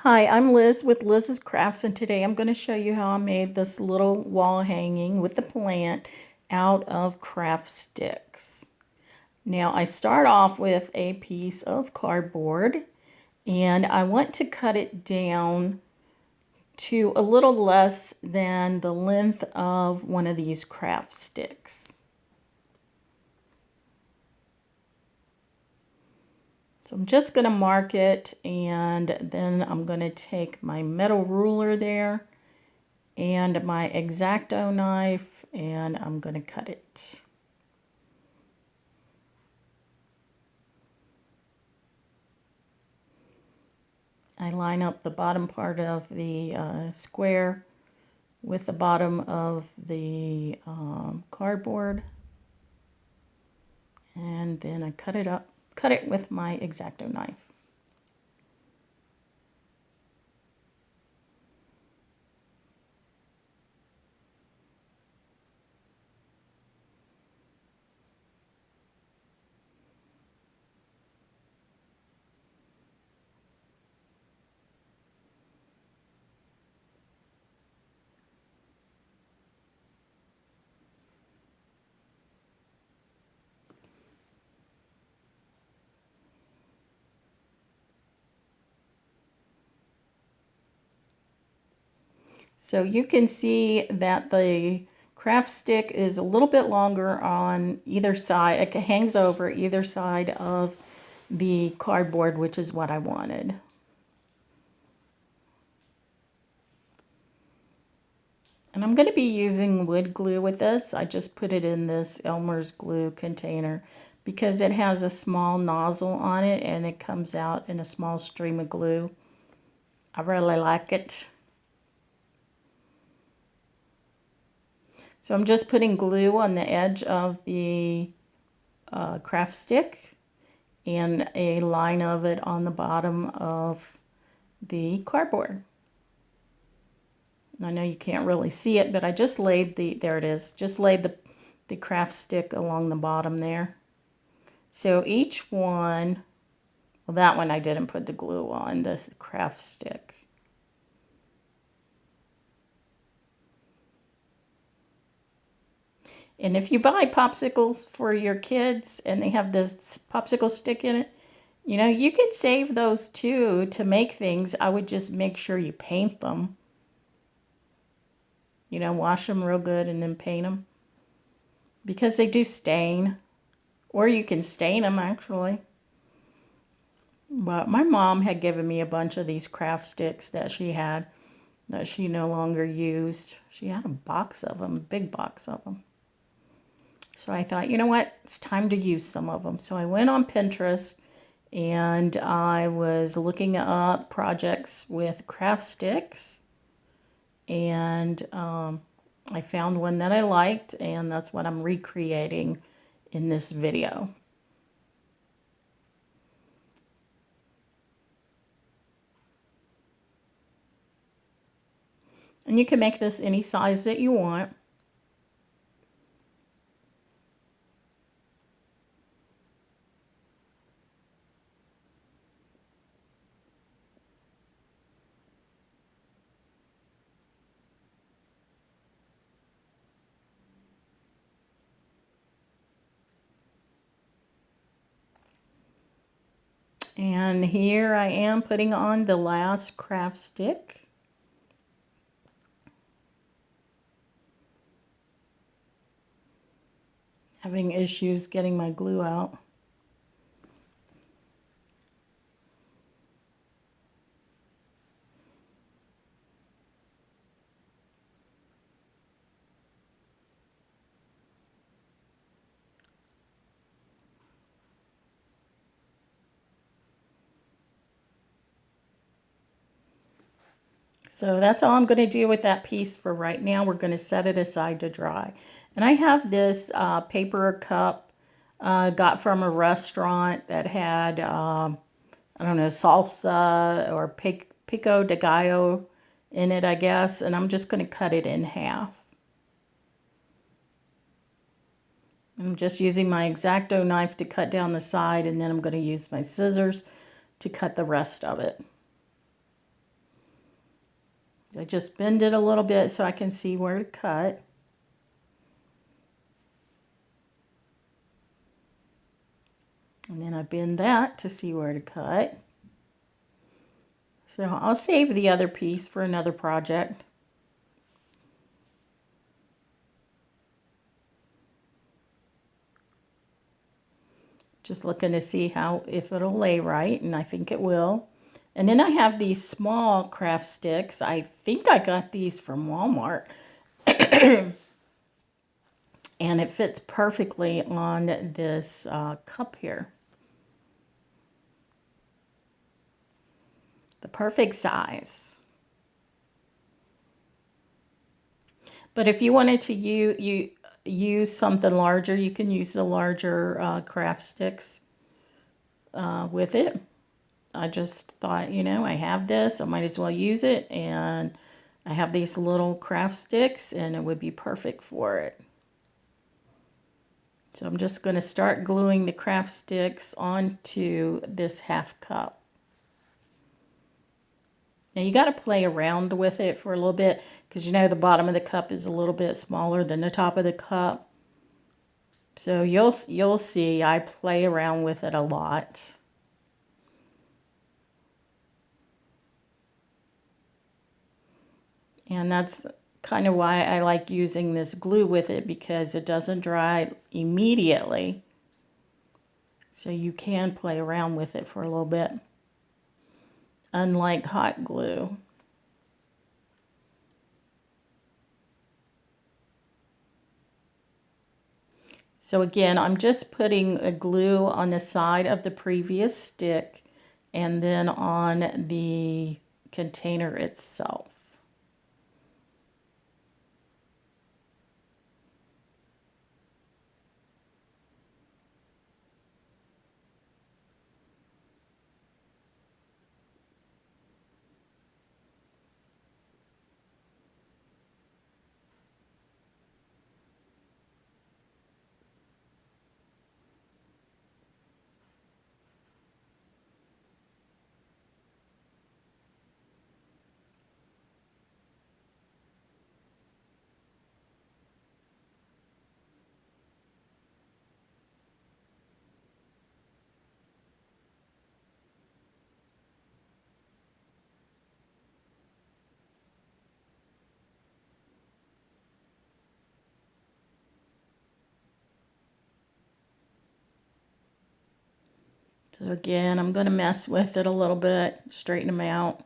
Hi, I'm Liz with Liz's Crafts, and today I'm going to show you how I made this little wall hanging with the plant out of craft sticks. Now I start off with a piece of cardboard, and I want to cut it down to a little less than the length of one of these craft sticks. So I'm just going to mark it, and then I'm going to take my metal ruler there and my X-Acto knife, and I'm going to cut it. I line up the bottom part of the square with the bottom of the cardboard, and then I cut it with my X-Acto knife. So you can see that the craft stick is a little bit longer on either side. It hangs over either side of the cardboard, which is what I wanted. And I'm going to be using wood glue with this. I just put it in this Elmer's glue container because it has a small nozzle on it and it comes out in a small stream of glue. I really like it. So I'm just putting glue on the edge of the craft stick and a line of it on the bottom of the cardboard. I know you can't really see it, but I just laid there it is, just laid the craft stick along the bottom there. So each one, well, that one I didn't put the glue on, the craft stick. And if you buy popsicles for your kids and they have this popsicle stick in it, you know, you can save those too to make things. I would just make sure you paint them. You know, wash them real good and then paint them. Because they do stain. Or you can stain them actually. But my mom had given me a bunch of these craft sticks that she had that she no longer used. She had a box of them, a big box of them. So I thought, you know what, it's time to use some of them. So I went on Pinterest and I was looking up projects with craft sticks. And I found one that I liked, and that's what I'm recreating in this video. And you can make this any size that you want. And here I am putting on the last craft stick. Having issues getting my glue out. So that's all I'm going to do with that piece for right now. We're going to set it aside to dry. And I have this paper cup got from a restaurant that had, I don't know, salsa or pico de gallo in it, I guess. And I'm just going to cut it in half. I'm just using my X-Acto knife to cut down the side, and then I'm going to use my scissors to cut the rest of it. I just bend it a little bit so I can see where to cut. And then I bend that to see where to cut. So I'll save the other piece for another project. Just looking to see if it'll lay right, and I think it will. And then I have these small craft sticks. I think I got these from Walmart. And it fits perfectly on this cup here. The perfect size. But if you wanted to use something larger, you can use the larger craft sticks with it. I just thought, you know, I have this, I might as well use it, and I have these little craft sticks, and it would be perfect for it. So I'm just going to start gluing the craft sticks onto this half cup. Now you got to play around with it for a little bit, because you know the bottom of the cup is a little bit smaller than the top of the cup. So you'll see I play around with it a lot. And that's kind of why I like using this glue with it, because it doesn't dry immediately. So you can play around with it for a little bit, unlike hot glue. So again, I'm just putting a glue on the side of the previous stick and then on the container itself. So again, I'm going to mess with it a little bit, straighten them out.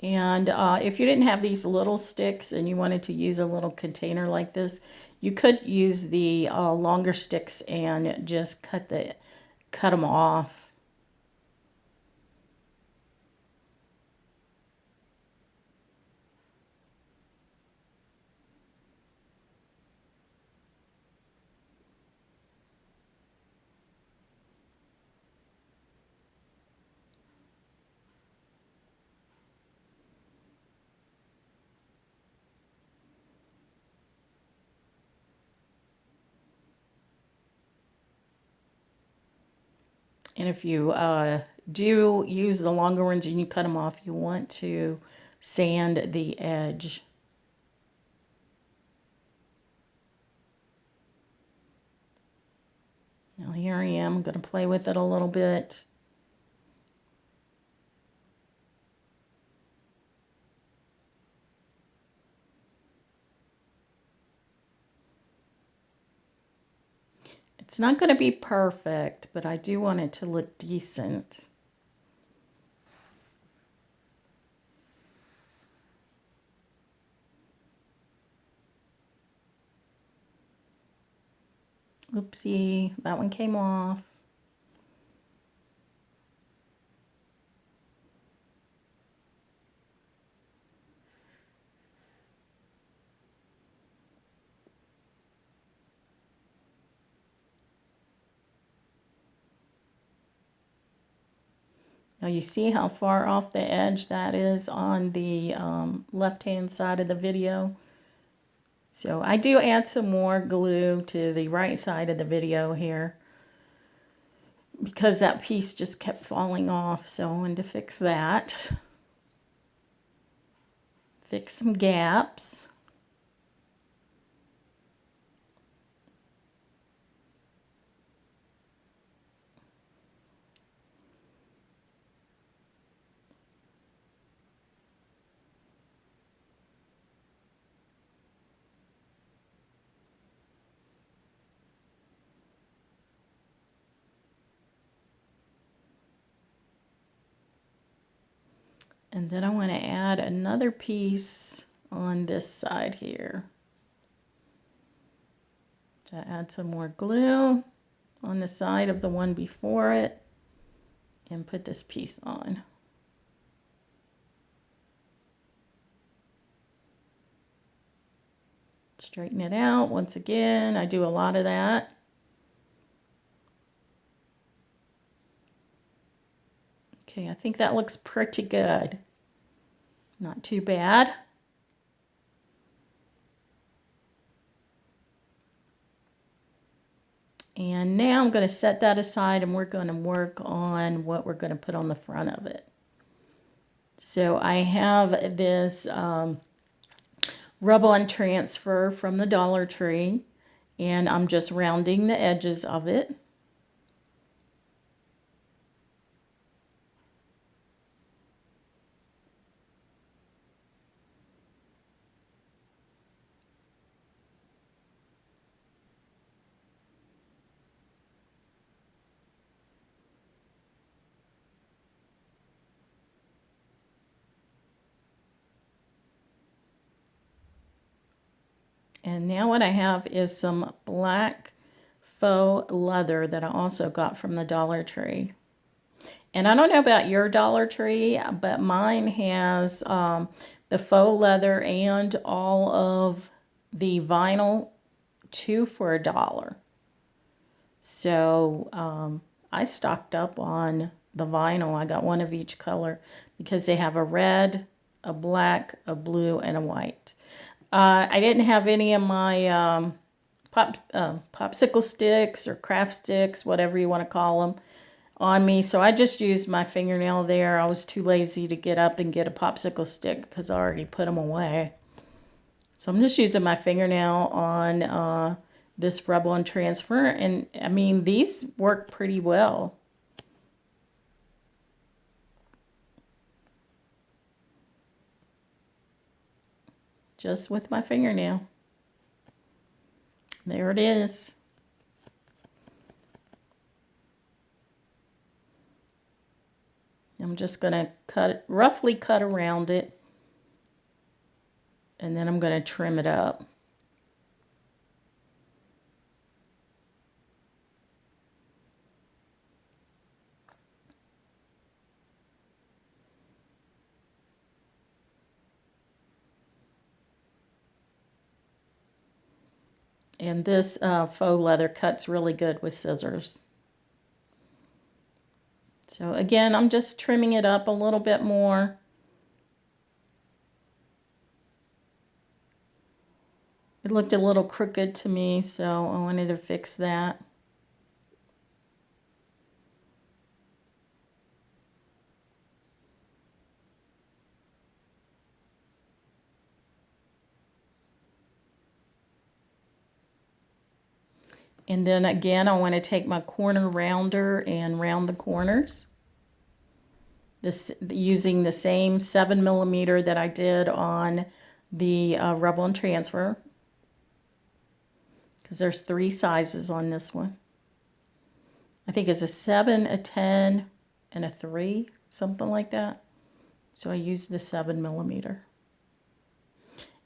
And if you didn't have these little sticks and you wanted to use a little container like this, you could use the longer sticks and just cut them off. And if you do use the longer ones and you cut them off, you want to sand the edge. Now here I am, I'm going to play with it a little bit. It's not going to be perfect, but I do want it to look decent. Oopsie, that one came off. Now you see how far off the edge that is on the left-hand side of the video. So I do add some more glue to the right side of the video here because that piece just kept falling off. So I wanted to fix that. Fix some gaps. And then I want to add another piece on this side here. To add some more glue on the side of the one before it and put this piece on. Straighten it out once again. I do a lot of that. Okay, I think that looks pretty good. Not too bad. And now I'm going to set that aside and we're going to work on what we're going to put on the front of it. So I have this rub-on transfer from the Dollar Tree and I'm just rounding the edges of it. And now what I have is some black faux leather that I also got from the Dollar Tree. And I don't know about your Dollar Tree, but mine has the faux leather and all of the vinyl, 2 for $1. So I stocked up on the vinyl. I got one of each color because they have a red, a black, a blue, and a white. I didn't have any of my popsicle sticks or craft sticks, whatever you want to call them, on me. So I just used my fingernail there. I was too lazy to get up and get a popsicle stick because I already put them away. So I'm just using my fingernail on this rub-on transfer. And I mean, these work pretty well. Just with my fingernail. There it is. I'm just going to roughly cut around it. And then I'm going to trim it up. And this faux leather cuts really good with scissors. So again, I'm just trimming it up a little bit more. It looked a little crooked to me, so I wanted to fix that. And then again, I want to take my corner rounder and round the corners. Using the same 7mm that I did on the rub-on transfer. Because there's 3 sizes on this one. I think it's a 7, a 10, and a 3, something like that. So I used the 7mm.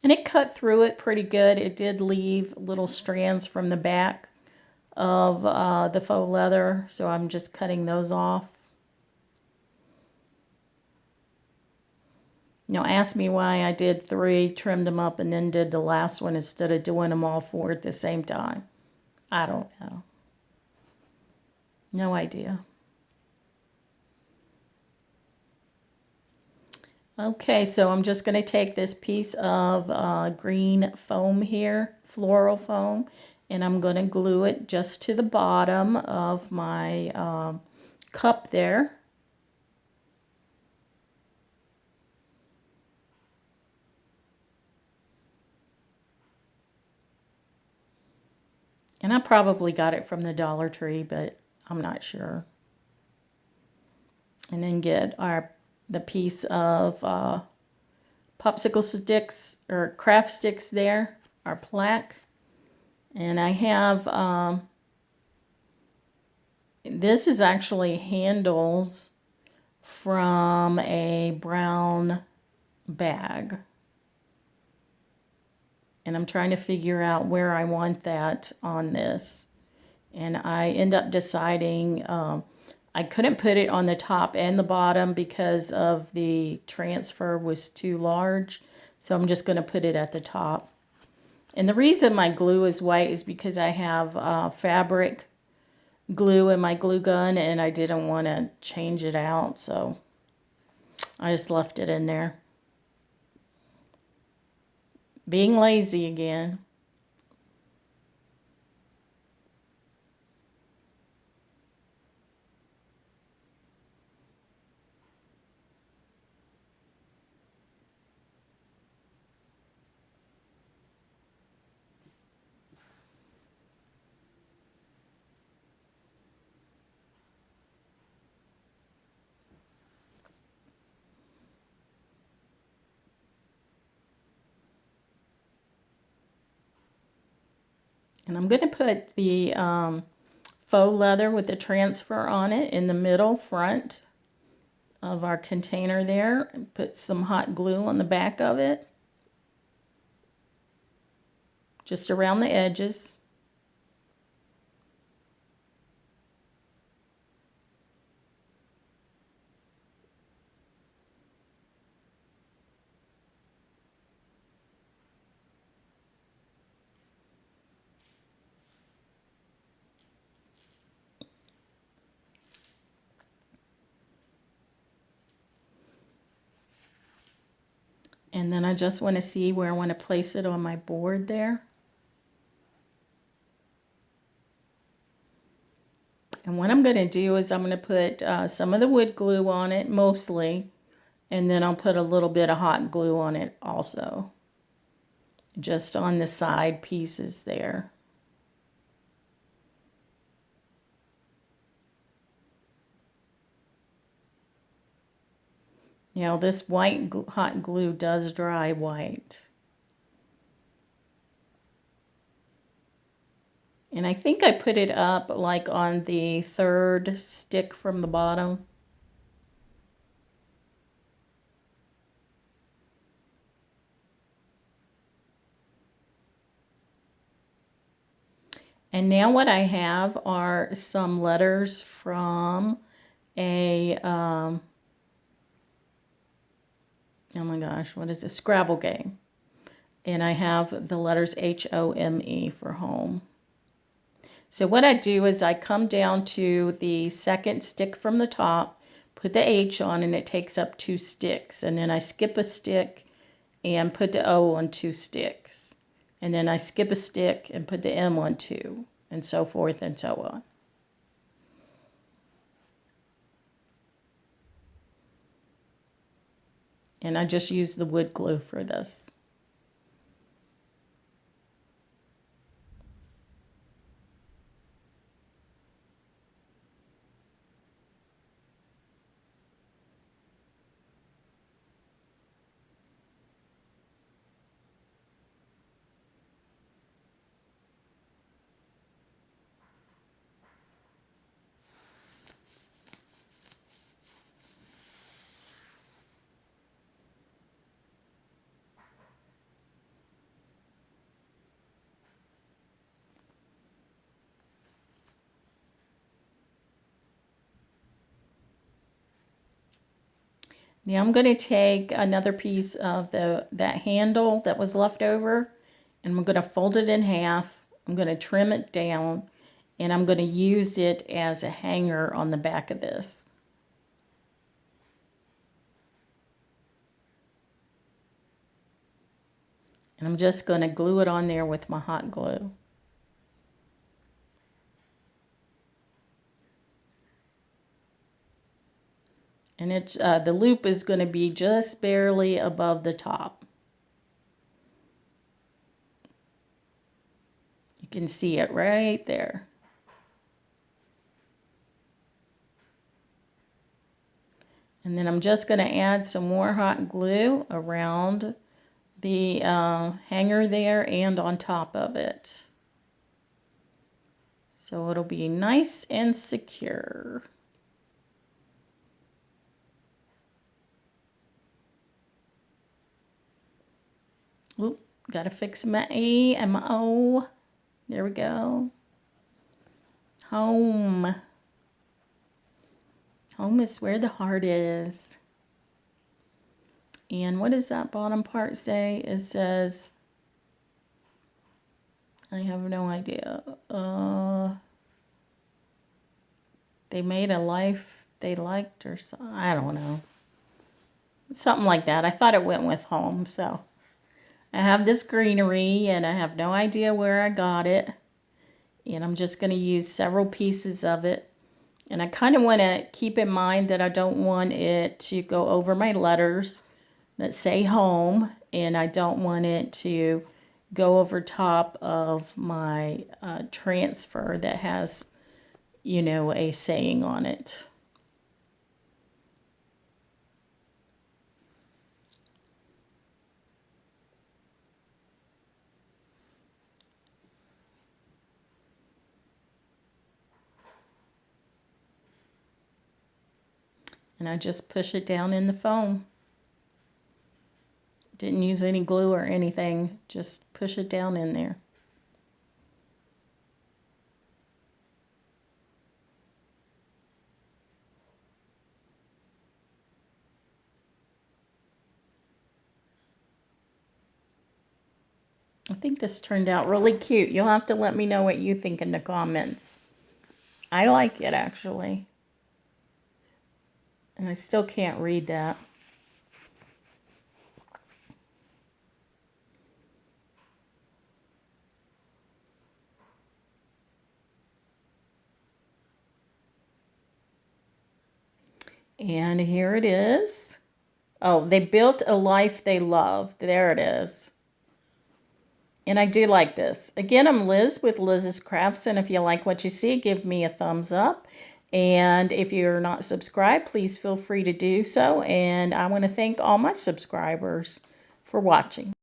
And it cut through it pretty good. It did leave little strands from the back of the faux leather, so I'm just cutting those off. Now ask me why I did 3, trimmed them up, and then did the last one instead of doing them all 4 at the same time. I don't know. No idea. Okay, so I'm just going to take this piece of green foam here, floral foam, and I'm going to glue it just to the bottom of my cup there. And I probably got it from the Dollar Tree, but I'm not sure. And then get the piece of popsicle sticks or craft sticks there, our plaque. And I have, this is actually handles from a brown bag. And I'm trying to figure out where I want that on this. And I end up deciding I couldn't put it on the top and the bottom because of the transfer was too large. So I'm just going to put it at the top. And the reason my glue is white is because I have fabric glue in my glue gun and I didn't want to change it out. So I just left it in there. Being lazy again. And I'm going to put the faux leather with the transfer on it in the middle front of our container there. And put some hot glue on the back of it. Just around the edges. And then I just want to see where I want to place it on my board there. And what I'm going to do is I'm going to put some of the wood glue on it, mostly. And then I'll put a little bit of hot glue on it also. Just on the side pieces there. You know, this white hot glue does dry white. And I think I put it up like on the third stick from the bottom. And now what I have are some letters from a, oh my gosh, what is it? Scrabble game. And I have the letters H-O-M-E for home. So what I do is I come down to the second stick from the top, put the H on, and it takes up 2 sticks. And then I skip a stick and put the O on 2 sticks. And then I skip a stick and put the M on 2, and so forth and so on. And I just use the wood glue for this. Now I'm going to take another piece of that handle that was left over, and I'm going to fold it in half. I'm going to trim it down, and I'm going to use it as a hanger on the back of this. And I'm just going to glue it on there with my hot glue. And it's the loop is going to be just barely above the top. You can see it right there. And then I'm just going to add some more hot glue around the hanger there and on top of it. So it'll be nice and secure. Oop, gotta fix my A and my O. There we go. Home. Home is where the heart is. And what does that bottom part say? It says, I have no idea. They made a life they liked or something. I don't know. Something like that. I thought it went with home, so. I have this greenery and I have no idea where I got it. And I'm just going to use several pieces of it. And I kind of want to keep in mind that I don't want it to go over my letters that say home. And I don't want it to go over top of my transfer that has, you know, a saying on it. And I just push it down in the foam. Didn't use any glue or anything, just push it down in there. I think this turned out really cute. You'll have to let me know what you think in the comments. I like it, actually. And I still can't read that. And here it is. Oh, they built a life they loved. There it is. And I do like this. Again, I'm Liz with Liz's Crafts, and if you like what you see, give me a thumbs up. And if you're not subscribed, please feel free to do so. And I want to thank all my subscribers for watching.